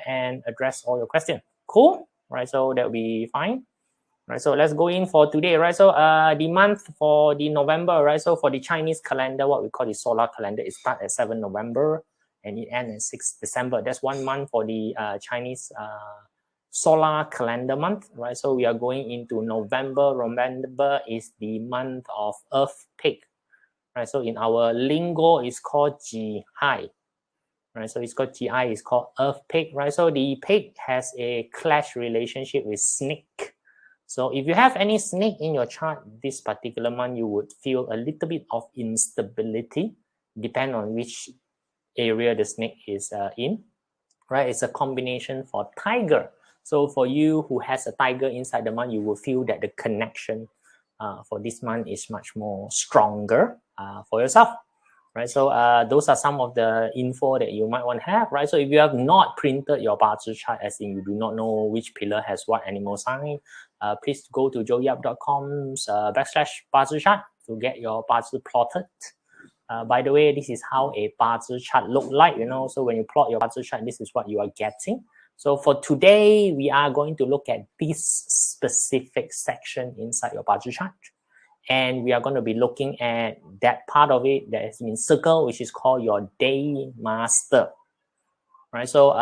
and address all your questions. Cool, right? So that'll be fine. Right, so let's go in for today, right? So the month for the November, right? So for the Chinese calendar, what we call the solar calendar, it starts at 7 November and it ends at 6 December. That's 1 month for the Chinese solar calendar month, right? So we are going into November. November is the month of Earth Pig, right? So in our lingo, it's called Jihai, right? So it's called GI, it's called Earth Pig, right? So the pig has a clash relationship with snake. So if you have any snake in your chart this particular month, you would feel a little bit of instability, depending on which area the snake is in, right? It's a combination for tiger. So for you who has a tiger inside the month, you will feel that the connection for this month is much more stronger for yourself, right? So those are some of the info that you might want to have, right? So if you have not printed your BaZi chart, as in you do not know which pillar has what animal sign, please go to joeyyap.com/BaZi chart to get your BaZi plotted. By the way, this is how a BaZi chart look like, you know. So when you plot your BaZi chart, this is what you are getting. So for today, we are going to look at this specific section inside your BaZi chart. And we are going to be looking at that part of it that has been circled, which is called your day master, right? So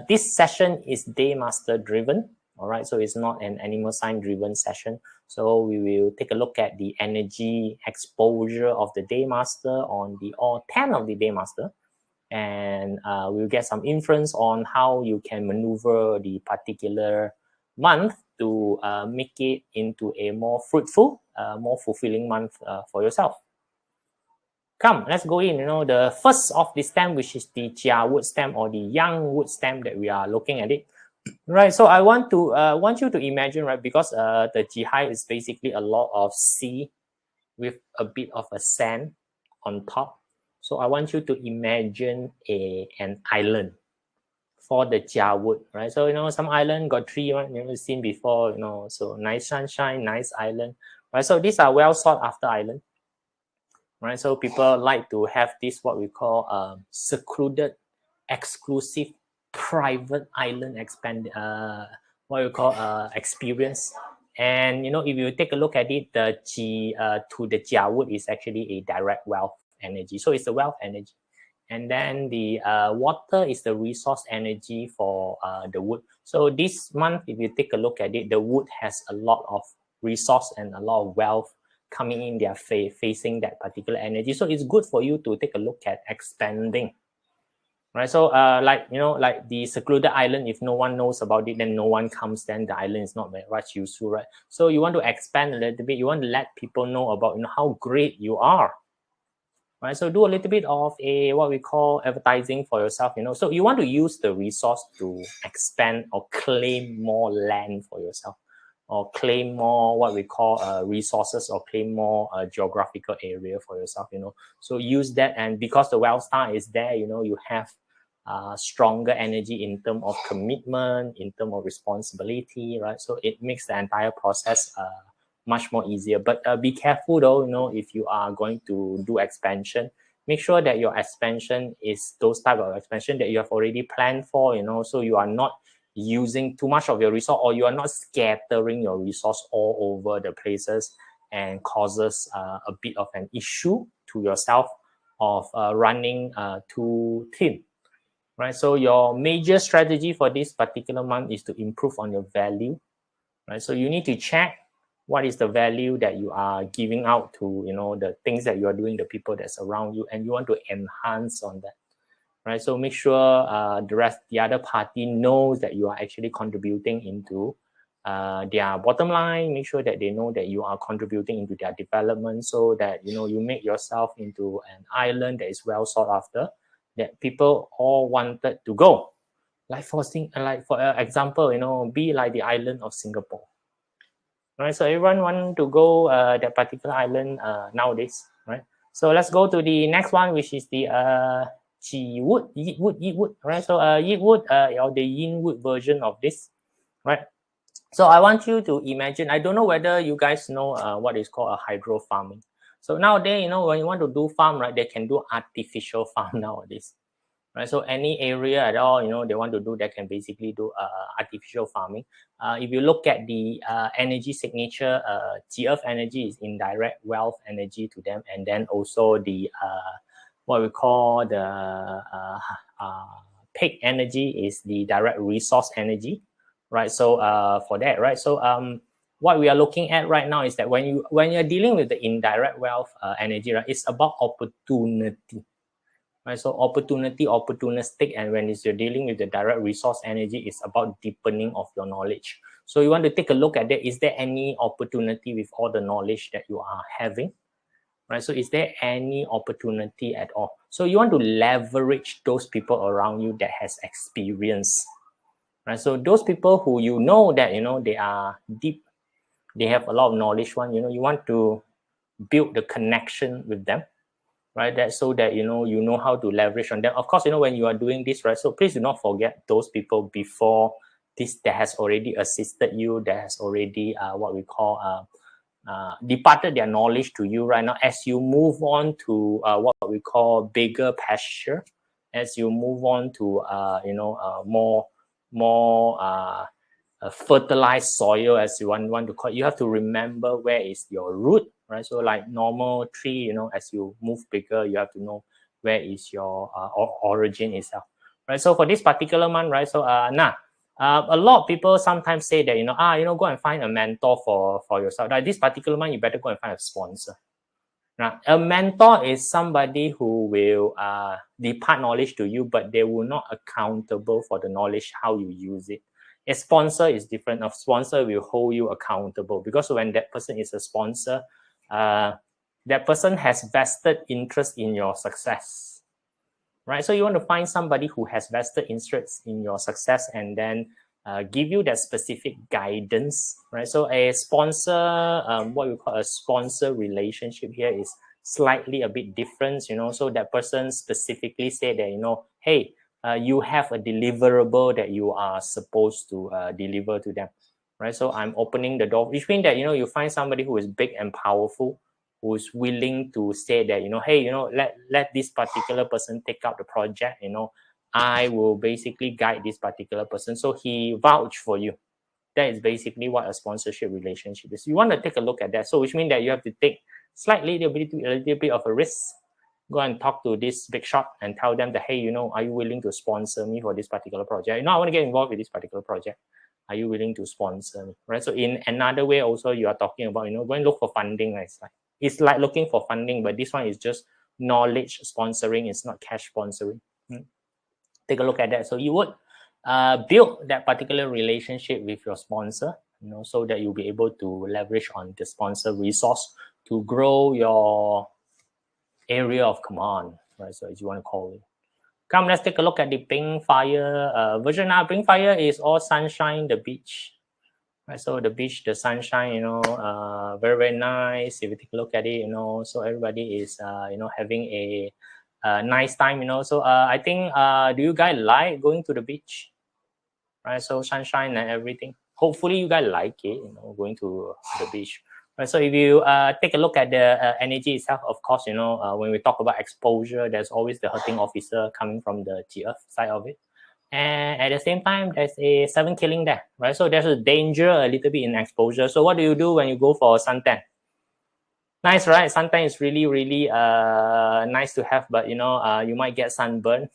this session is day master driven, all right? So it's not an animal sign driven session. So we will take a look at the energy exposure of the day master on the all 10 of the day master. And we'll get some inference on how you can maneuver the particular month to make it into a more fruitful, more fulfilling month for yourself. Come, let's go in. You know, the first of the stem, which is the Jia wood stem or the young wood stem that we are looking at it. Right, so I want you to imagine, right, because the Jihai is basically a lot of sea with a bit of a sand on top. So I want you to imagine an island for the Jia wood, right? So, you know, some island got tree, right? You've seen before, you know, so nice sunshine, nice island, right? So these are well sought after island, right? So people like to have this, what we call secluded, exclusive, private island what we call experience. And, you know, if you take a look at it, the to the Jia wood is actually a direct wealth energy. So it's a wealth energy. And then the water is the resource energy for the wood. So this month, if you take a look at it, the wood has a lot of resource and a lot of wealth coming in their facing that particular energy. So it's good for you to take a look at expanding, right? So like, you know, like the secluded island, if no one knows about it, then no one comes, then the island is not very much useful, right? So you want to expand a little bit. You want to let people know about, you know, how great you are, right? So do a little bit of a what we call advertising for yourself, you know. So you want to use the resource to expand or claim more land for yourself, or claim more what we call resources, or claim more geographical area for yourself, you know. So use that, and because the wealth star is there, you know, you have stronger energy in terms of commitment, in terms of responsibility, right? So it makes the entire process much more easier. But be careful though, you know, if you are going to do expansion, make sure that your expansion is those type of expansion that you have already planned for, you know, so you are not using too much of your resource, or you are not scattering your resource all over the places and causes a bit of an issue to yourself of running too thin, right? So your major strategy for this particular month is to improve on your value, right? So you need to check what is the value that you are giving out to, you know, the things that you are doing, the people that's around you, and you want to enhance on that, right? So make sure the other party knows that you are actually contributing into their bottom line. Make sure that they know that you are contributing into their development, so that, you know, you make yourself into an island that is well sought after, that people all wanted to go. Like for example, you know, be like the island of Singapore. Right, so everyone want to go that particular island nowadays, right? So let's go to the next one, which is the Yi wood, right? So Yi wood, or the yin wood version of this, right? So I want you to imagine. I don't know whether you guys know what is called a hydro farming. So nowadays, you know, when you want to do farm, right, they can do artificial farm nowadays, right? So any area at all, they want to do, that can basically do artificial farming. If you look at the energy signature, GF energy is indirect wealth energy to them, and then also the what we call the pig energy is the direct resource energy, right? So for that, right? So what we are looking at right now is that when you're dealing with the indirect wealth energy, right, it's about opportunity, right? So opportunity, opportunistic, and when you're dealing with the direct resource energy, it's about deepening of your knowledge. So you want to take a look at that. Is there any opportunity with all the knowledge that you are having? Right? So is there any opportunity at all? So you want to leverage those people around you that has experience, right? So those people who that they are deep, they have a lot of knowledge. You want to build the connection with them, right? That so that you know how to leverage on them. Of course, when you are doing this, right? So please do not forget those people before this that has already assisted you, that has already what we call departed their knowledge to you right now. As you move on to what we call bigger pasture, as you move on to more fertilized soil, as you want to call it, you have to remember where is your root, right? So like normal tree, as you move bigger, you have to know where is your origin itself, right? So for this particular month, right? So a lot of people sometimes say that go and find a mentor for yourself. Like this particular month, you better go and find a sponsor. Now, a mentor is somebody who will depart knowledge to you, but they will not accountable for the knowledge, how you use it. A sponsor is different. A sponsor will hold you accountable, because when that person is a sponsor, that person has vested interest in your success, right? So you want to find somebody who has vested interest in your success, and then give you that specific guidance, right? So a sponsor, what we call a sponsor relationship here is slightly a bit different, so that person specifically say that, hey, you have a deliverable that you are supposed to deliver to them, right? So I'm opening the door, which means that, you find somebody who is big and powerful, who's willing to say that, hey, let this particular person take up the project, I will basically guide this particular person. So he vouch for you. That is basically what a sponsorship relationship is. You want to take a look at that. So which means that you have to take a little bit of a risk. Go and talk to this big shot and tell them that, hey, are you willing to sponsor me for this particular project? I want to get involved with this particular project. Are you willing to sponsor me? Right. So in another way, also you are talking about, go and look for funding. Right? It's like looking for funding, but this one is just knowledge sponsoring. It's not cash sponsoring. Take a look at that. So you would build that particular relationship with your sponsor, so that you'll be able to leverage on the sponsor resource to grow your area of command, right? So as you want to call it. Come, let's take a look at the Pink Fire version. Now, Pink Fire is all sunshine, the beach. Right, so the beach, the sunshine, very, very nice. If you take a look at it, so everybody is, having a nice time, So I think, do you guys like going to the beach? Right, so sunshine and everything. Hopefully, you guys like it, going to the beach. Right, so if you take a look at the energy itself, of course, when we talk about exposure, there's always the hurting officer coming from the GF side of it. And at the same time, there's a 7 killing there, right? So there's a danger a little bit in exposure. So what do you do when you go for a suntan? Nice, right? Suntan is really, really nice to have, but you might get sunburn.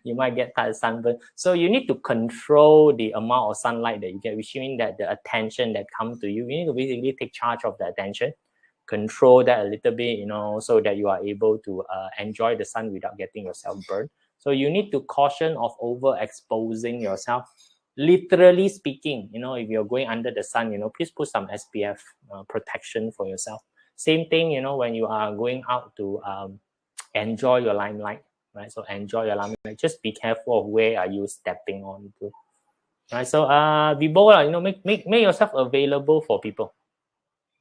You might get sunburn. So you need to control the amount of sunlight that you get, which means that the attention that comes to you, you need to basically take charge of the attention, control that a little bit, so that you are able to enjoy the sun without getting yourself burned. So you need to caution of overexposing yourself. Literally speaking, if you're going under the sun, please put some SPF protection for yourself. Same thing, when you are going out to enjoy your limelight, right? So enjoy your limelight. Just be careful of where are you stepping on to, right? So be bold, make yourself available for people.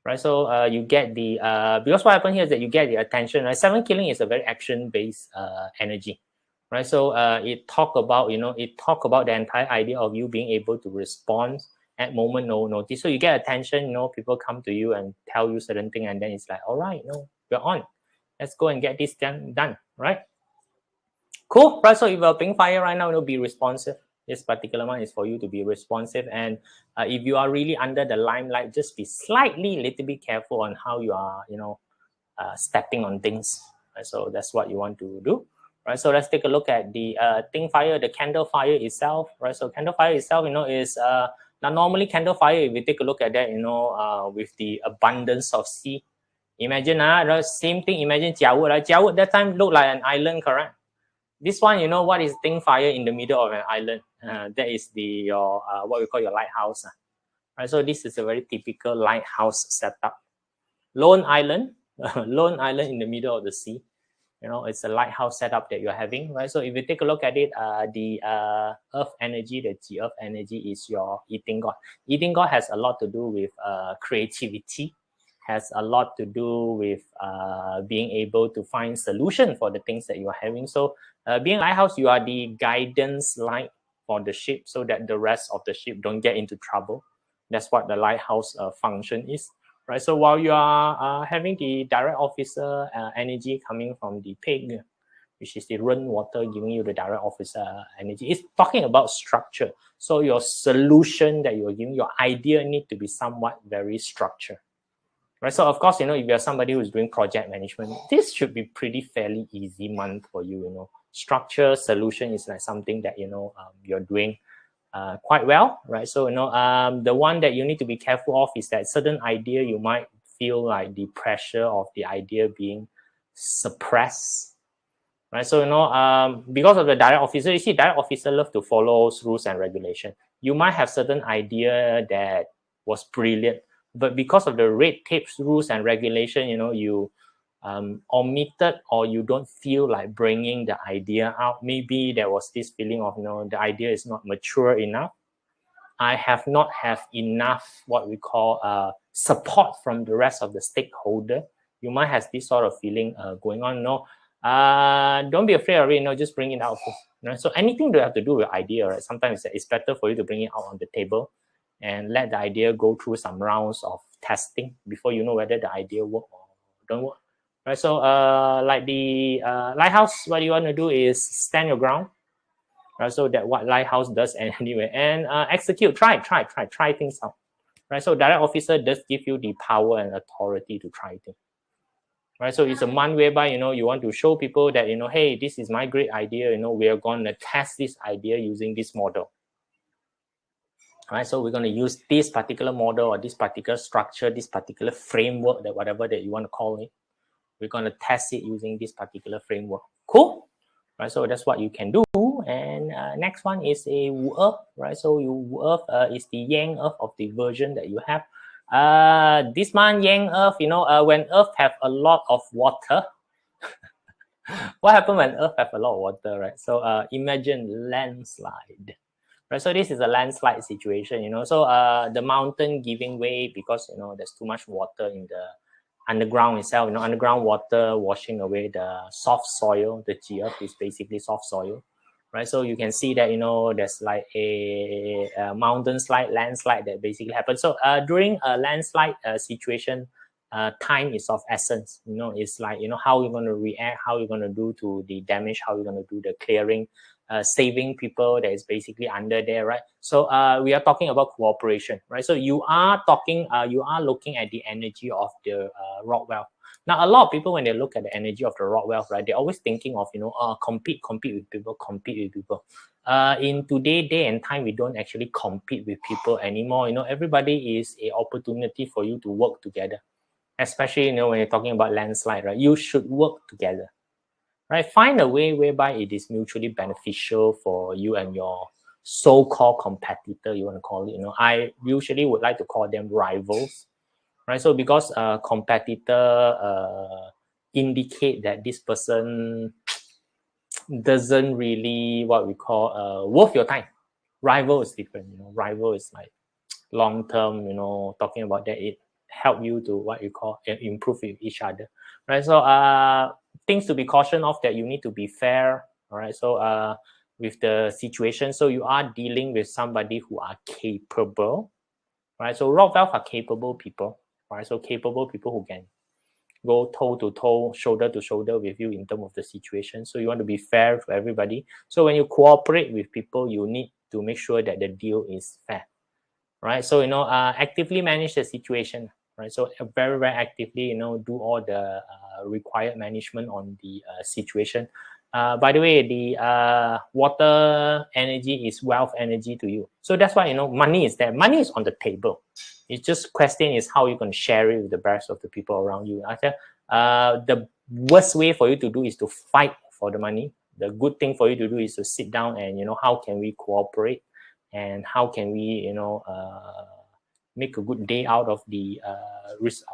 Right, so you get the because what happened here is that you get the attention. Right, 7 killing is a very action-based energy, right? So it talk about the entire idea of you being able to respond at moment no notice. So you get attention. People come to you and tell you certain thing, and then it's like, all right, we're on. Let's go and get this done, right? Cool, right? So if you're playing fire right now, it'll be responsive. This particular one is for you to be responsive, and if you are really under the limelight, just be slightly, little bit careful on how you are, stepping on things. Right? So that's what you want to do. Right. So let's take a look at the thing fire, the candle fire itself. Right. So candle fire itself, is now normally candle fire. If we take a look at that, with the abundance of sea. Imagine the same thing. Imagine Jiawut. Right? Jiawut that time looked like an island, correct? This one, what is thing fire in the middle of an island? That is your what we call your lighthouse. Right. So this is a very typical lighthouse setup. Lone island, lone island in the middle of the sea. It's a lighthouse setup that you're having, right? So if you take a look at it, the earth energy, the earth energy is your eating god. Eating god has a lot to do with creativity, has a lot to do with being able to find solution for the things that you're having. So being a lighthouse, you are the guidance light for the ship so that the rest of the ship don't get into trouble. That's what the lighthouse function is. Right, so while you are having the direct officer energy coming from the pig, which is the run water giving you the direct officer energy, it's talking about structure. So your solution that you're giving, your idea need to be somewhat very structured. Right, so of course, if you're somebody who's doing project management, this should be pretty fairly easy month for you. Structure, solution is like something that you're doing quite well, right? So the one that you need to be careful of is that certain idea you might feel like the pressure of the idea being suppressed, right? So because of the direct officer, you see, direct officer love to follow rules and regulation. You might have certain idea that was brilliant, but because of the red tape, rules and regulation, you omitted or you don't feel like bringing the idea out. Maybe there was this feeling of the idea is not mature enough. I have not have enough what we call support from the rest of the stakeholder. You might have this sort of feeling going on. Don't be afraid of it. Just bring it out. So anything that have to do with idea, right? Sometimes it's better for you to bring it out on the table and let the idea go through some rounds of testing before you know whether the idea work or don't work. Right, so like the lighthouse, what you want to do is stand your ground. Right, so that what lighthouse does anyway, and execute, try things out. Right, so direct officer does give you the power and authority to try things. Right, so it's a month whereby you want to show people that hey, this is my great idea. We are going to test this idea using this model. Right, so we're going to use this particular model or this particular structure, this particular framework, that whatever that you want to call it. We're going to test it using this particular framework. Cool. Right, so that's what you can do. And next one is a Wu Earth. Right, so Wu Earth is the Yang Earth of the version that you have. This one, Yang Earth, when Earth have a lot of water, what happens when Earth have a lot of water, right? So imagine landslide. Right, so this is a landslide situation, So the mountain giving way because there's too much water in the underground itself. Underground water washing away the soft soil. The earth is basically soft soil, right? So you can see that there's like a mountain slide, landslide that basically happens. So during a landslide situation, time is of essence. It's like how you're going to react, how you're going to do to the damage, how you're going to do the clearing. Saving people that is basically under there, right? So we are talking about cooperation, right? So you are looking at the energy of the rock wealth. Now, a lot of people, when they look at the energy of the rock wealth, right, they're always thinking of, compete with people. In today's day and time, we don't actually compete with people anymore. Everybody is an opportunity for you to work together, especially, when you're talking about landslide, right? You should work together. Right, find a way whereby it is mutually beneficial for you and your so-called competitor, you want to call it. I usually would like to call them rivals, right? So because competitor indicate that this person doesn't really what we call worth your time. Rival is different. Rival is like long-term. Talking about that, it help you to what you call improve with each other, right? So things to be cautioned of, that you need to be fair. All right, so with the situation, so you are dealing with somebody who are capable, right? So rock wealth are capable people, right? So capable people who can go toe to toe, shoulder to shoulder with you in terms of the situation. So you want to be fair for everybody. So when you cooperate with people, you need to make sure that the deal is fair, right? So actively manage the situation, right? So very actively, do all the required management on the situation. By the way, the water energy is wealth energy to you. So that's why money is there. Money is on the table. It's just question is how you're going to share it with the rest of the people around you. I said the worst way for you to do is to fight for the money. The good thing for you to do is to sit down and how can we cooperate, and how can we make a good day out of the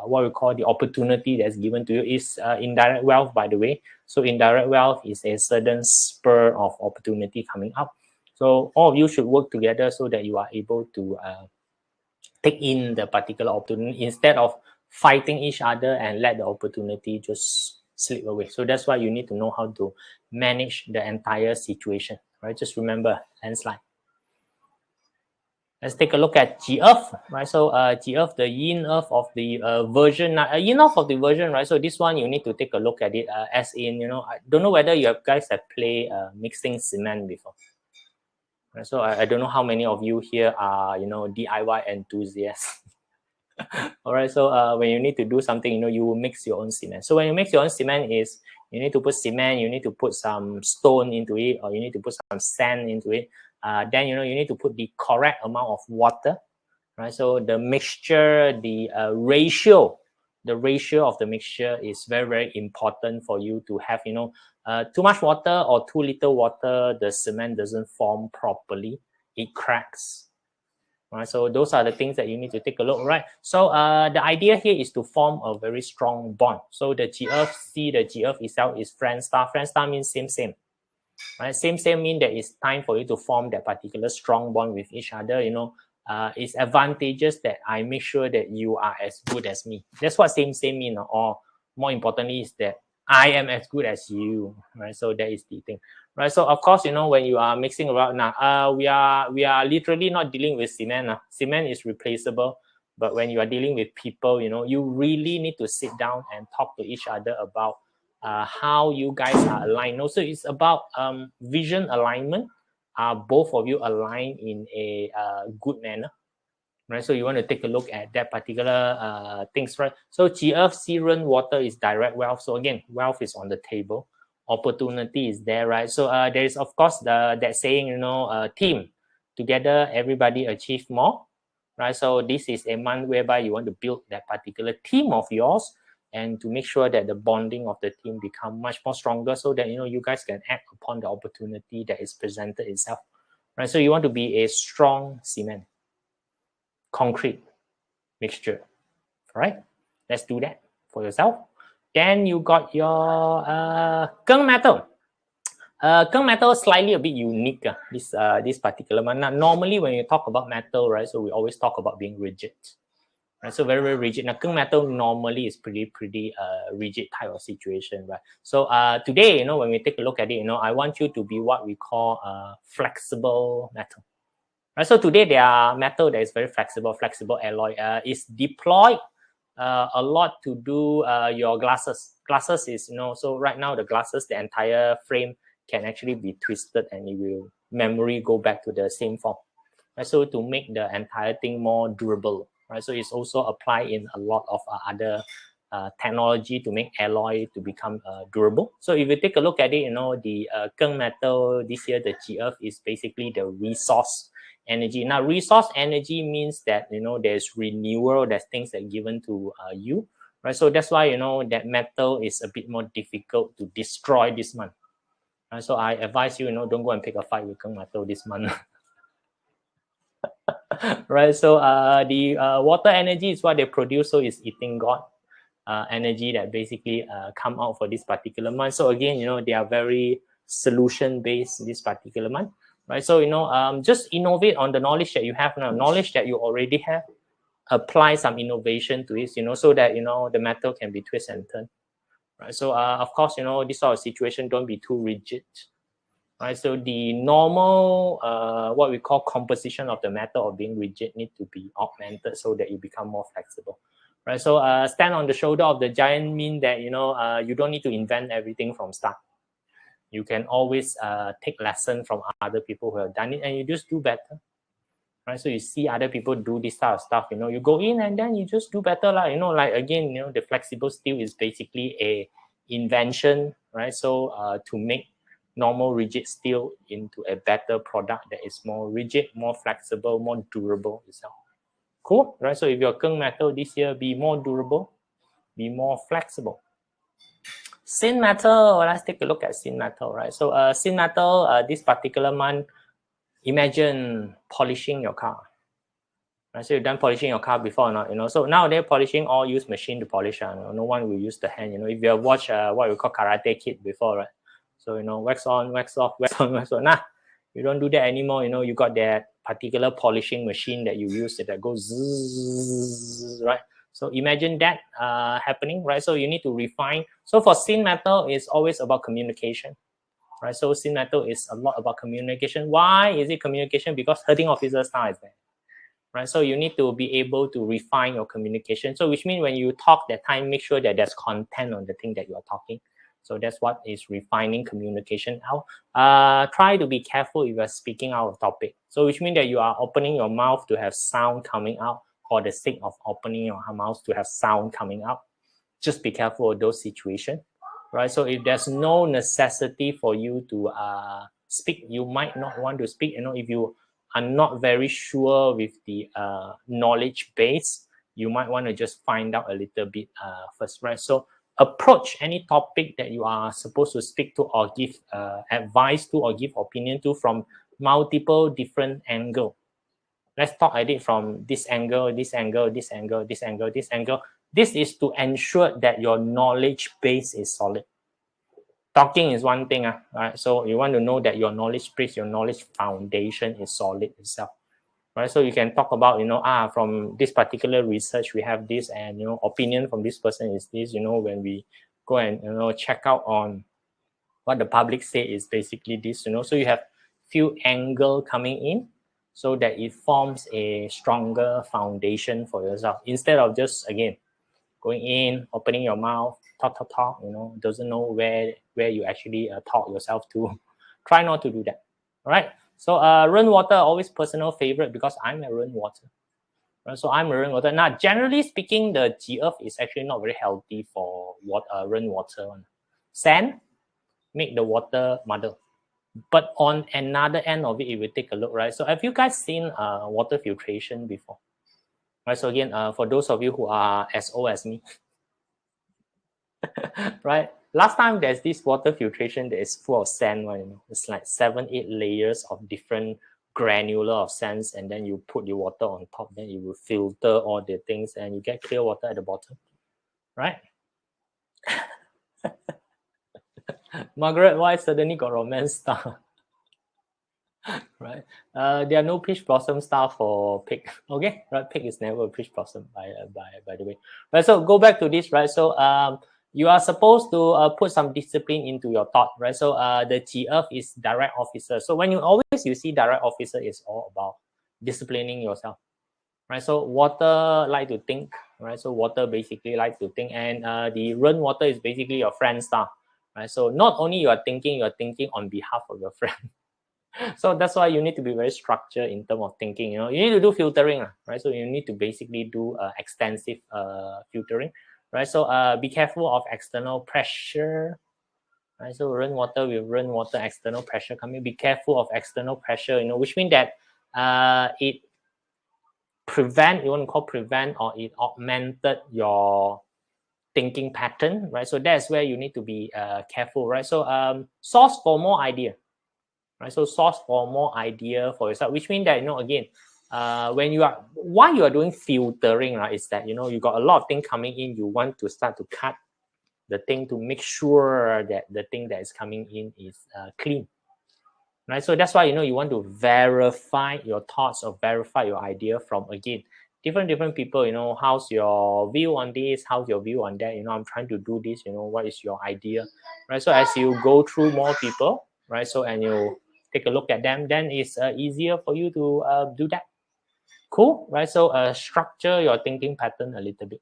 what we call the opportunity that's given to you. Is indirect wealth, by the way. So indirect wealth is a sudden spur of opportunity coming up. So all of you should work together so that you are able to take in the particular opportunity instead of fighting each other and let the opportunity just slip away. So that's why you need to know how to manage the entire situation, right? Just remember, end slide. Let's take a look at G-Earth, right? So G-Earth, the yin earth of the version, yin earth of the version, right? So this one you need to take a look at it as in, I don't know whether you guys have played mixing cement before. Right? So I don't know how many of you here are, DIY enthusiasts. All right, so when you need to do something, you will mix your own cement. So when you mix your own cement is, you need to put cement, you need to put some stone into it, or you need to put some sand into it. Then you need to put the correct amount of water, right? So the mixture, the ratio of the mixture is very important for you to have. Too much water or too little water, the cement doesn't form properly, it cracks. Right, so those are the things that you need to take a look, right? So the idea here is to form a very strong bond. So the G-Earth, the G-Earth itself is friend star. Friend star means same. Right? Same means that it's time for you to form that particular strong bond with each other. It's advantageous that I make sure that you are as good as me. That's what same mean, or more importantly is that I am as good as you, right? So that is the thing, right? So of course, when you are mixing around now, we are literally not dealing with cement. Cement is replaceable, but when you are dealing with people, you really need to sit down and talk to each other about how you guys are aligned. Also, it's about vision alignment. Are both of you aligned in a good manner? Right, so you want to take a look at that particular things, right? So G-Earth, Siren, water is direct wealth. So again, wealth is on the table, opportunity is there, right? So there is of course that saying, team together, everybody achieve more, right? So this is a month whereby you want to build that particular team of yours, and to make sure that the bonding of the team become much more stronger, so that you guys can act upon the opportunity that is presented itself, right? So you want to be a strong cement, concrete mixture. All right, let's do that for yourself. Then you got your Geng metal. Geng metal is slightly a bit unique. This particular one. Now, normally when you talk about metal, right? So we always talk about being rigid. Right, so very rigid. Now, Geng metal normally is pretty rigid type of situation, right? So today, when we take a look at it, I want you to be what we call flexible metal. Right, so today there are metal that is very flexible alloy. Is deployed a lot to do your glasses. Glasses is, so right now the glasses, the entire frame can actually be twisted and it will memory go back to the same form. Right, so to make the entire thing more durable. Right, so it's also applied in a lot of other technology to make alloy to become durable. So if you take a look at it, the Geng metal this year, the G-Earth is basically the resource energy. Now, resource energy means that there's renewal, there's things that are given to you, right? So that's why that metal is a bit more difficult to destroy this month. Right? So I advise you, don't go and pick a fight with Geng metal this month. Right? So the water energy is what they produce, so it's eating God energy that basically come out for this particular month. So again, they are very solution based this particular month. Right, so just innovate on the knowledge that you have now, knowledge that you already have. Apply some innovation to it, so that the metal can be twisted and turned. Right, so of course, this sort of situation, don't be too rigid. Right, so the normal what we call composition of the metal or being rigid need to be augmented so that you become more flexible. right? So stand on the shoulder of the giant mean that, you know, you don't need to invent everything from start. You can always take lesson from other people who have done it, and you just do better, right? So you see other people do this type of stuff, you know, you go in and then you just do better, like, you know, like again, you know, the flexible steel is basically a invention, right? So to make normal rigid steel into a better product that is more rigid, more flexible, more durable itself. Cool, right? So if you're Geng metal this year, be more durable, be more flexible. Syn metal, let's take a look at syn metal, right? So syn metal, this particular month, imagine polishing your car. Right? So you've done polishing your car before or not, you know? So nowadays polishing all use machine to polish, no one will use the hand, you know? If you have watched what we call Karate Kid before, right? So, you know, wax on, wax off, wax on, wax off. Nah, you don't do that anymore, you know? You got that particular polishing machine that you use that goes zzz, right? So imagine that happening, right? So you need to refine. So for syn metal, it's always about communication, right? So syn metal is a lot about communication. Why is it communication? Because hurting officer style is there, right? So you need to be able to refine your communication. So which means when you talk that time, make sure that there's content on the thing that you are talking. So that's what is refining communication out. Try to be careful if you're speaking out of topic. So which means that you are opening your mouth to have sound coming out for the sake of opening your mouth to have sound coming out. Just be careful of those situations, right? So if there's no necessity for you to speak, you might not want to speak. You know, if you are not very sure with the knowledge base, you might want to just find out a little bit first, right? So approach any topic that you are supposed to speak to or give advice to or give opinion to from multiple different angles. Let's talk at it from this angle, this angle, this angle, this angle, this angle. This is to ensure that your knowledge base is solid. Talking is one thing, right? So you want to know that your knowledge base, your knowledge foundation is solid itself, right? So you can talk about, you know, from this particular research, we have this, and, you know, opinion from this person is this, you know, when we go and, you know, check out on what the public say is basically this, you know, so you have few angle coming in so that it forms a stronger foundation for yourself instead of just, again, going in, opening your mouth, talk, you know, doesn't know where you actually talk yourself to. Try not to do that. All right. So rainwater, always personal favorite because I'm a rainwater. Right? So I'm a rainwater. Now, generally speaking, the G-earth is actually not very healthy for rainwater. Sand make the water muddy. But on another end of it, if we take a look, right? So have you guys seen water filtration before? Right. So again, for those of you who are as old as me, right? Last time there's this water filtration that is full of sand, right? You know, it's like 7-8 layers of different granular of sands, and then you put the water on top, then it will filter all the things, and you get clear water at the bottom, right? Margaret, why suddenly got romance star? Right? There are no peach blossom star for pig. Okay, right? Pig is never a peach blossom, by the way. Right. So go back to this, right? So you are supposed to put some discipline into your thought, right? So the G-earth is direct officer. So when you see direct officer, it's all about disciplining yourself, right? So water like to think, right? So water basically like to think, and the rainwater is basically your friend star, right? So not only you are thinking on behalf of your friend. So that's why you need to be very structured in terms of thinking. You know, you need to do filtering, right? So you need to basically do extensive filtering, right? So be careful of external pressure, right? So rainwater with rainwater external pressure coming. Be careful of external pressure, you know, which means that it you want to call prevent, or it augmented your thinking pattern, right? So that's where you need to be careful, right? So source for more idea. Right, so source for more idea for yourself, which means that, you know, again, why you are doing filtering, right, is that, you know, you got a lot of things coming in, you want to start to cut the thing to make sure that the thing that is coming in is clean, right? So that's why, you know, you want to verify your thoughts or verify your idea from, again, different people, you know, how's your view on this, how's your view on that, you know, I'm trying to do this, you know, what is your idea, right? So as you go through more people, right, so and you take a look at them, then it's easier for you to do that. Cool, right? So structure your thinking pattern a little bit.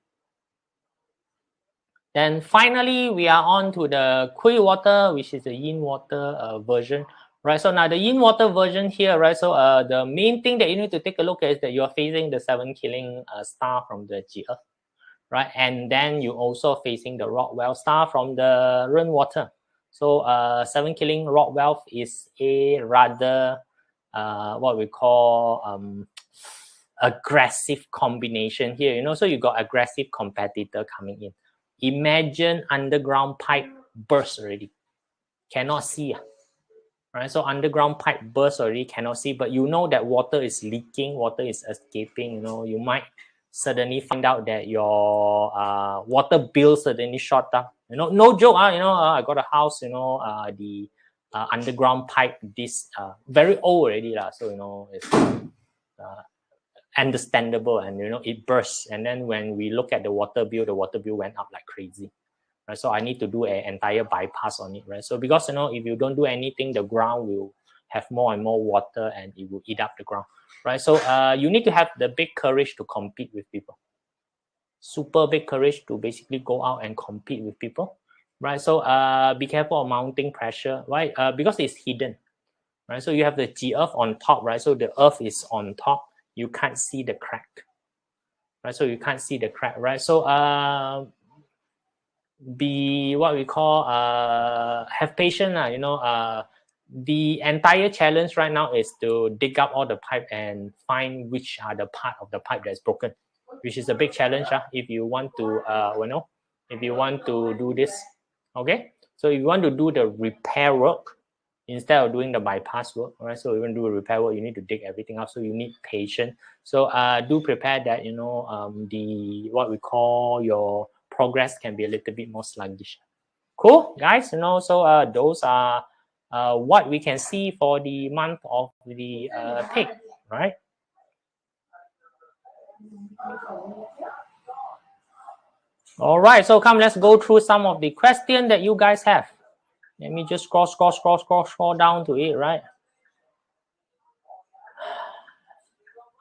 Then finally, we are on to the Kui water, which is the yin water version, right? So now the yin water version here, right? So the main thing that you need to take a look at is that you're facing the 7 killing star from the Ji Earth, right? And then you also facing the Rockwell star from the Ren water. So 7 killing Rockwell is a rather what we call aggressive combination here, you know. So you got aggressive competitor coming in. Imagine underground pipe burst already, cannot see, right? So underground pipe burst already, cannot see, but you know that water is leaking, water is escaping. You know, you might suddenly find out that your water bill suddenly shot up. You know, no joke. You know, I got a house. You know, the underground pipe this very old already lah. So you know, it's understandable, and you know it bursts. And then when we look at the water bill went up like crazy. Right? So I need to do an entire bypass on it, right? So because you know, if you don't do anything, the ground will have more and more water and it will eat up the ground, right? So you need to have the big courage to compete with people, super big courage to basically go out and compete with people, right? So be careful of mounting pressure, right? Because it's hidden, right? So you have the G earth on top, right? So the earth is on top, you can't see the crack, right? So you can't see the crack, right? So be what we call have patience, you know. The entire challenge right now is to dig up all the pipe and find which are the part of the pipe that's broken, which is a big challenge if you want to you know, if you want to do this. Okay, so if you want to do the repair work instead of doing the bypass work, right? So you want to do a repair work, you need to dig everything up, so you need patience. So do prepare that, you know, the what we call your progress can be a little bit more sluggish. Cool, guys. You know, so those are what we can see for the month of the pig, right? All right. So come, let's go through some of the questions that you guys have. Let me just scroll down to it, right?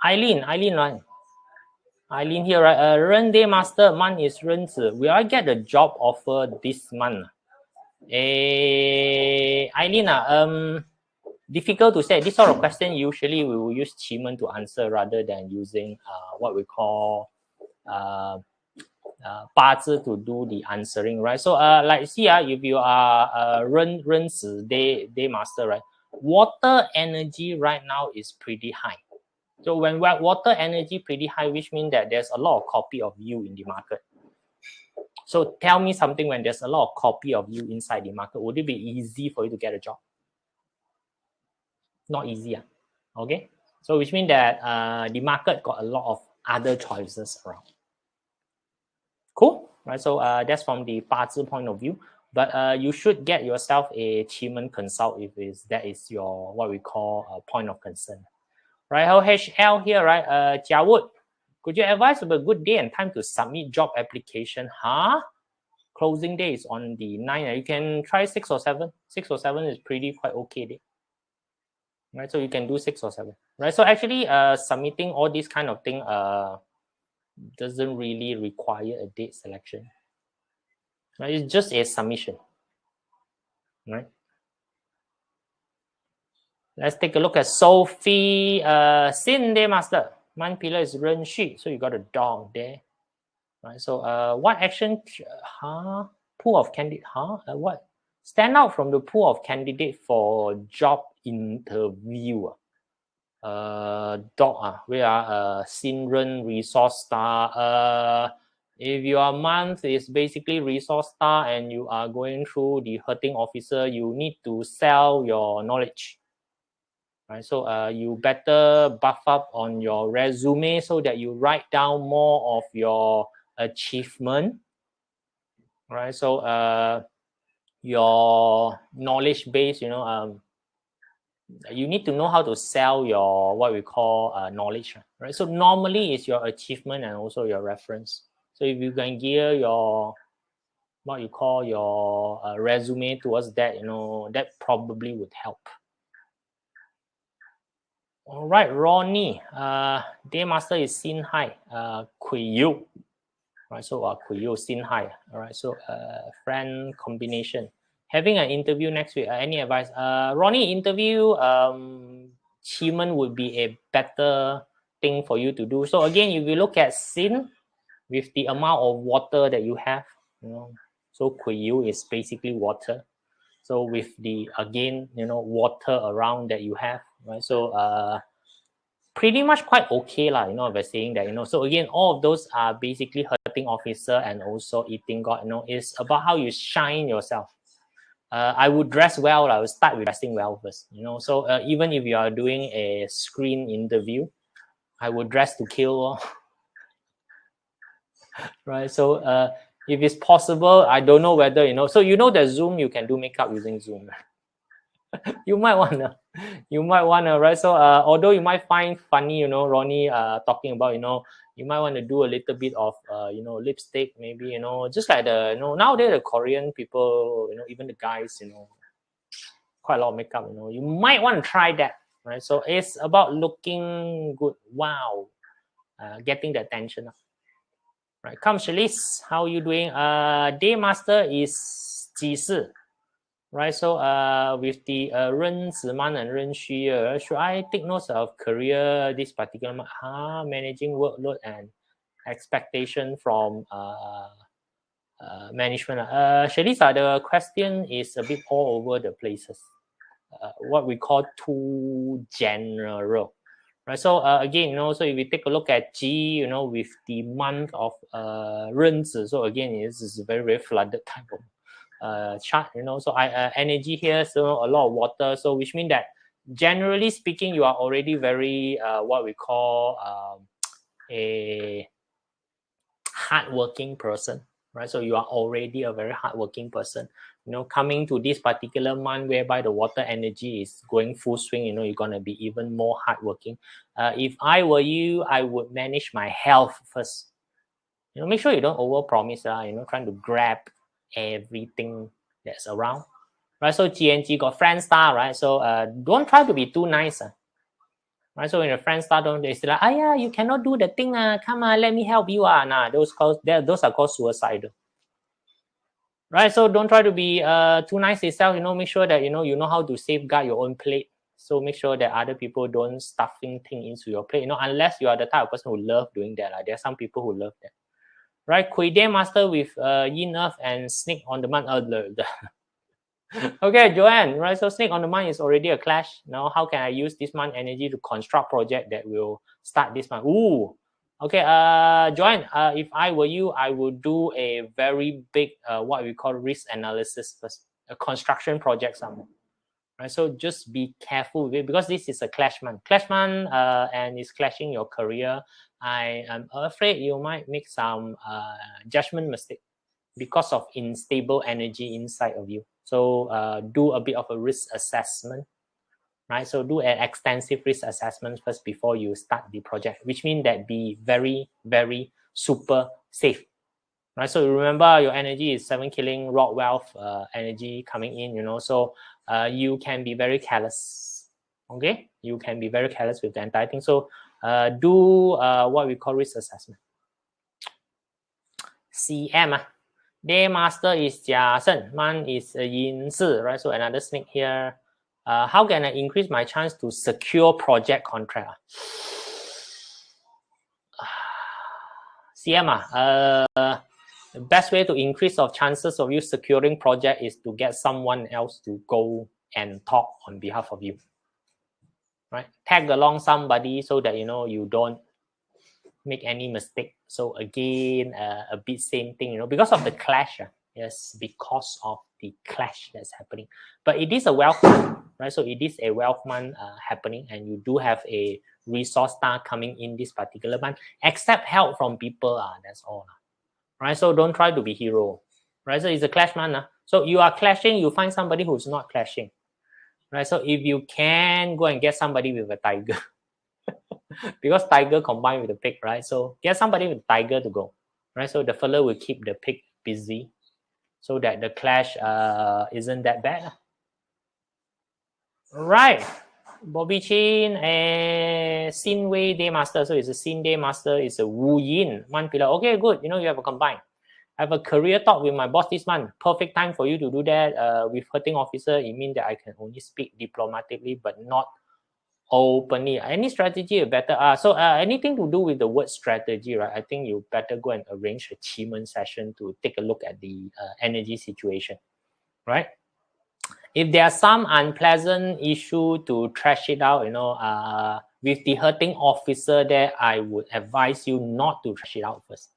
Eileen, right? Eileen here, right? Ren Day Master, month is Renzi. Will I get a job offer this month? Eileen, difficult to say. This sort of question usually we will use Qi to answer rather than using what we call BaZi to do the answering, right? So like see, if you are Ren day master, right? Water energy right now is pretty high. So when water energy pretty high, which means that there's a lot of copy of you in the market. So tell me something, when there's a lot of copy of you inside the market, would it be easy for you to get a job? Not easy. Okay. So which means that the market got a lot of other choices around. Cool. Right. So that's from the BaZi point of view. But you should get yourself a achievement consult if that is your what we call point of concern. Right, HL here, right? Jia Wood, could you advise of a good day and time to submit job application? Closing day is on the 9th. You can try 6 or 7. 6 or 7 is pretty quite okay day. Right, so you can do 6 or 7. Right, so actually submitting all these kind of thing doesn't really require a date selection. Right, it's just a submission. Right. Let's take a look at Sophie. Sin Day Master. Month pillar is Ren Xu. So you got a dog there. Right. So what action? Pool of candidate. What? Stand out from the pool of candidate for job interview. Dog. We are Sinren Resource Star. If your month is basically Resource Star and you are going through the hurting officer, you need to sell your knowledge. Right, so you better buff up on your resume so that you write down more of your achievement. Right, so your knowledge base, you know, you need to know how to sell your what we call knowledge. Right, so normally it's your achievement and also your reference. So if you can gear your what you call your resume towards that, you know, that probably would help. All right, Ronnie. Day Master is Xin Hai. Kui Yu. right? So Kuyo Sin Hai, all right. So friend combination. Having an interview next week. Any advice? Ronnie, interview Chiman would be a better thing for you to do. So again, if you look at Sin with the amount of water that you have, you know, so Kuyo is basically water. So with the again, you know, water around that you have, right? So pretty much quite okay lah, you know, by saying that, you know. So again, all of those are basically hurting officer and also eating God, you know. It's about how you shine yourself. I would dress well. I would start with dressing well first, you know. So even if you are doing a screen interview, I would dress to kill, right? So if it's possible, I don't know whether, you know. So you know that Zoom, you can do makeup using Zoom. You might wanna, right? So although you might find funny, you know, Ronnie talking about, you know, you might want to do a little bit of you know, lipstick, maybe, you know, just like the, you know, nowadays the Korean people, you know, even the guys, you know, quite a lot of makeup, you know, you might want to try that, right? So it's about looking good. Wow. Getting the attention, right? Come, Shalice, how are you doing? Day master is 几时? Right, so with the 壬子 month and 壬戌 year, should I take notes of career this particular month? Managing workload and expectation from management. Shalisa, the question is a bit all over the places. What we call too general. Right, so again, you know, so if we take a look at G, you know, with the month of 壬子, so again, this is a very, very flooded type of chart, you know. So energy here, so a lot of water, so which means that generally speaking, you are already very what we call a hardworking person, right? So you are already a very hardworking person, you know. Coming to this particular month whereby the water energy is going full swing, you know, you're going to be even more hardworking. If I were you, I would manage my health first, you know. Make sure you don't over promise, you know, trying to grab everything that's around, right? So GNG got friend star, right? So don't try to be too nice, right? So when your friend star, don't they say like, yeah, you cannot do the thing, come on, let me help you, nah, those are called suicidal, right? So don't try to be too nice yourself, you know. Make sure that you know how to safeguard your own plate. So make sure that other people don't stuffing things into your plate, you know, unless you are the type of person who love doing that. There are some people who love that. Right, Kuide master with Yin Earth and Snake on the Month. Okay, Joanne. Right, so Snake on the Month is already a clash. Now, how can I use this month energy to construct project that will start this month? Ooh, okay. Joanne. If I were you, I would do a very big what we call risk analysis first, a construction project somewhere. Right, so just be careful with it because this is a clash month, and it's clashing your career. I am afraid you might make some judgment mistake because of unstable energy inside of you. So do a bit of a risk assessment, right? So do an extensive risk assessment first before you start the project, which means that be very, very super safe. Right, so remember your energy is 7 killing rock wealth energy coming in, you know. So you can be very careless. Okay, you can be very careless with the entire thing. So do what we call risk assessment. CM, day master is Jia Shen, man is Yin Si, right? So another snake here. How can I increase my chance to secure project contract? CM, the best way to increase of chances of you securing project is to get someone else to go and talk on behalf of you, right? Tag along somebody so that you know you don't make any mistake. So again, a bit same thing, you know, because of the clash. Yes, because of the clash that's happening. But it is a wealth month, right? So it is a wealth month happening, and you do have a resource star coming in this particular month. Accept help from people. That's all. Right, so don't try to be hero, right? So it's a clash month. So you are clashing, you find somebody who's not clashing, right? So if you can, go and get somebody with a tiger because tiger combined with the pig, right? So get somebody with tiger to go, right? So the fellow will keep the pig busy so that the clash isn't that bad. Right, Bobby Chin and Sin Wei Day Master. So it's a Sin Day Master. It's a Wu Yin month pillar. Okay, good. You know, you have a combine. I have a career talk with my boss this month. Perfect time for you to do that. With hurting officer, it means that I can only speak diplomatically, but not openly. Any strategy better. So anything to do with the word strategy, right? I think you better go and arrange a achievement session to take a look at the energy situation, right? If there are some unpleasant issue to trash it out, you know, with the hurting officer there, I would advise you not to trash it out first.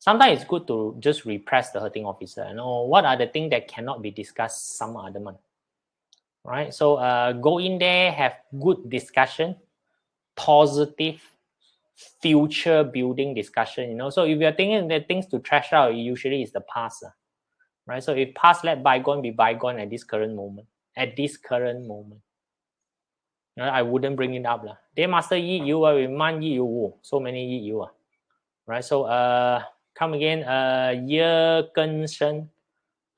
Sometimes it's good to just repress the hurting officer. You know, what are the things that cannot be discussed some other month, right? So go in there, have good discussion, positive, future building discussion. You know, so if you're thinking that things to trash out, usually it's the past. Right? So if past let bygone be bygone at this current moment. At this current moment. You know, I wouldn't bring it up. Day master yi you with man yi you. So many yi you. Right? So come again, year Geng.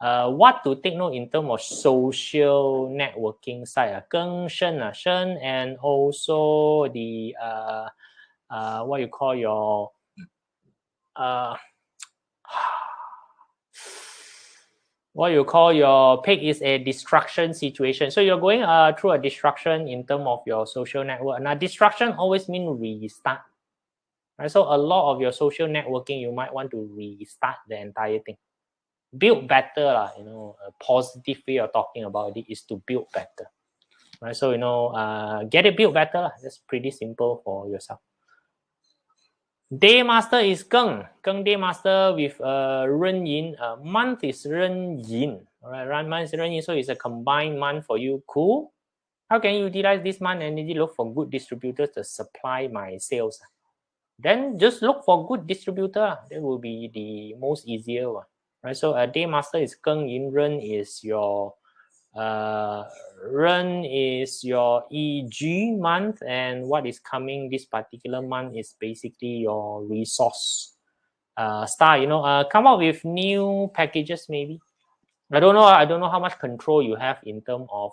What to take note in terms of social networking side? Geng Shen, and also the what you call your what you call your pig is a destruction situation. So you're going through a destruction in terms of your social network. Now, destruction always means restart. Right? So a lot of your social networking, you might want to restart the entire thing. Build better, you know, a positive way of talking about it is to build better. Right? So, you know, get it built better. That's pretty simple for yourself. Day master is Geng Day master with Ren Yin. Month is Ren Yin. Alright, month is Ren Yin, so it's a combined month for you. Cool. How can you utilize this month energy? Look for good distributors to supply my sales. Then just look for good distributor. That will be the most easier one. Right. So a day master is Geng Yin. Ren is your Ren is your EG month, and what is coming this particular month is basically your resource star. You know, come up with new packages maybe. I don't know how much control you have in terms of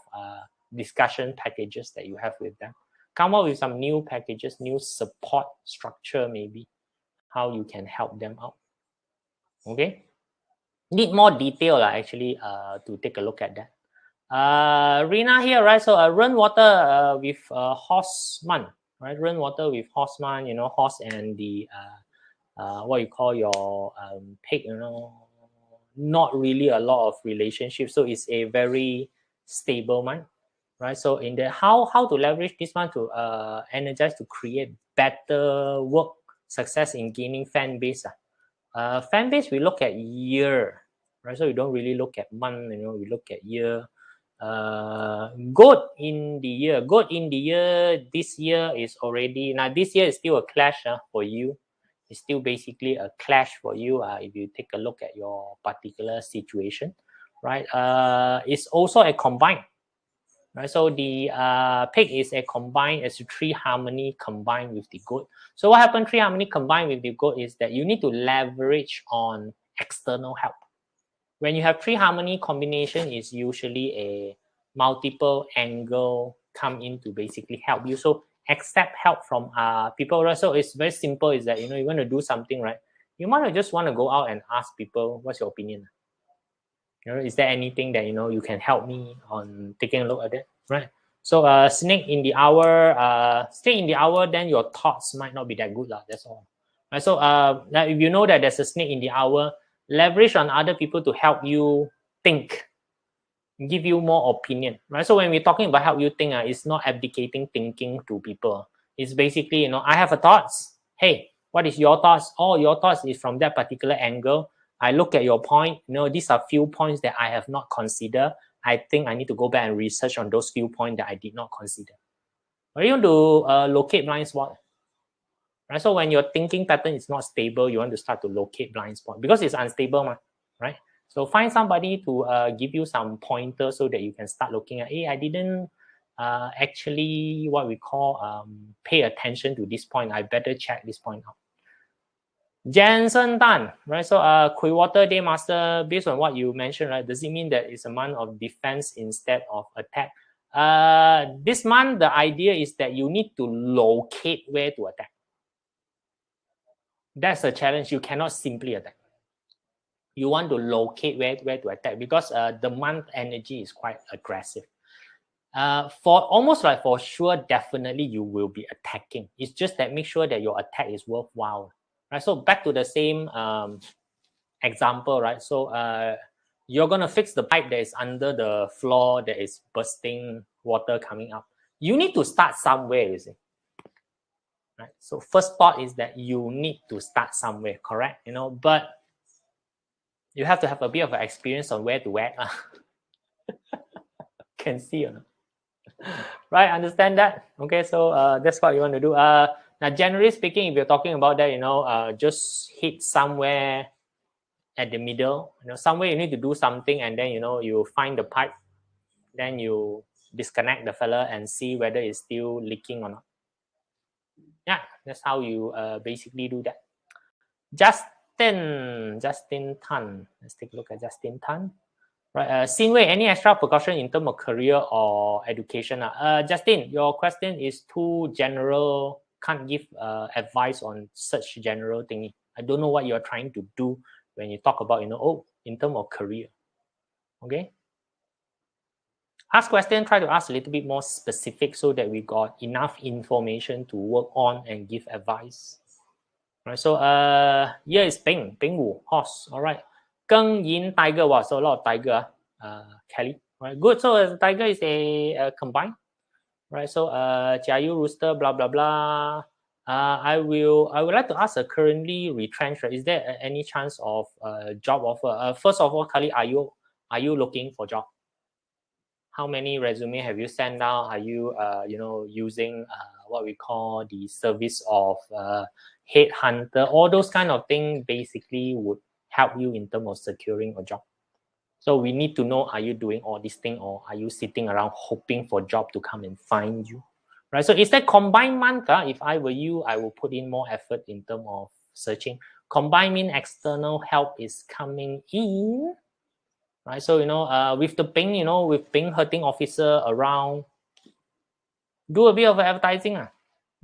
discussion packages that you have with them. Come up with some new packages, new support structure maybe, how you can help them out. Okay, need more detail actually to take a look at that. Rina here, right? So run water with horseman, right? Run water with horseman, you know, horse and the what you call your pig, you know, not really a lot of relationships. So it's a very stable month, right? So in the how to leverage this one to energize to create better work success in gaining fan base. Fan base we look at year, right? So we don't really look at month, you know, we look at year. Goat in the year this year is already now this year is still a clash for you. It's still basically a clash for you if you take a look at your particular situation, right? It's also a combine, right? So the pig is a combine, as three harmony combined with the goat. So what happened three harmony combined with the goat is that you need to leverage on external help. When you have three harmony combination, is usually a multiple angle come in to basically help you. So accept help from people, right? So it's very simple. Is that, you know, you want to do something, right? You might just want to go out and ask people, what's your opinion? You know, is there anything that, you know, you can help me on taking a look at it, right? So snake in the hour, stay in the hour, then your thoughts might not be that good, that's all. Right? So now if you know that there's a snake in the hour, leverage on other people to help you think, give you more opinion, right? So when we're talking about help you think, it's not abdicating thinking to people. It's basically, you know, I have a thoughts. Hey, what is your thoughts? Oh, your thoughts is from that particular angle. I look at your point. You know, these are few points that I have not considered. I think I need to go back and research on those few points that I did not consider. Or you want to locate blind spot. Right? So when your thinking pattern is not stable, you want to start to locate blind spot because it's unstable, right? So find somebody to give you some pointers so that you can start looking at, hey, I didn't actually what we call pay attention to this point. I better check this point out. Jensen Tan, right? So Clearwater Day Master, based on what you mentioned, right? Does it mean that it's a month of defense instead of attack? This month, the idea is that you need to locate where to attack. That's a challenge. You cannot simply attack. You want to locate where to attack because the month energy is quite aggressive. For almost like for sure, definitely you will be attacking. It's just that make sure that your attack is worthwhile, right? So back to the same example, right? So you're gonna fix the pipe that is under the floor that is bursting, water coming up. You need to start somewhere, you see. Right? So first thought is that you need to start somewhere, correct? You know, but you have to have a bit of an experience on where to whack. Can see or not? Right, understand that? Okay, so that's what you want to do. Now, generally speaking, if you're talking about that, you know, just hit somewhere at the middle. You know, somewhere you need to do something, and then you know you find the pipe, then you disconnect the fella and see whether it's still leaking or not. Yeah, that's how you basically do that. Justin Tan. Let's take a look at Justin Tan. Right, Sinwei, any extra precaution in terms of career or education? Justin, your question is too general. Can't give advice on such general thingy. I don't know what you're trying to do when you talk about, you know, oh, in terms of career. Okay. Ask question, try to ask a little bit more specific so that we got enough information to work on and give advice. Right, so here is Ping Wu, horse. All right. Geng Yin tiger. Wow, so a lot of tiger. Kelly. Right, good. So tiger is a combine. Right. So Jiayu rooster. Blah blah blah. I would like to ask a currently retrenched. Right, is there any chance of job offer? First of all, Kali, are you looking for job? How many resume have you sent out? Are you you know, using what we call the service of headhunter? All those kind of things basically would help you in terms of securing a job. So we need to know, are you doing all these things, or are you sitting around hoping for job to come and find you? Right. So is that combined month? If I were you, I will put in more effort in terms of searching. Combined mean external help is coming in. Right, so you know, with the Bing, you know, with Bing hurting officer around, do a bit of advertising.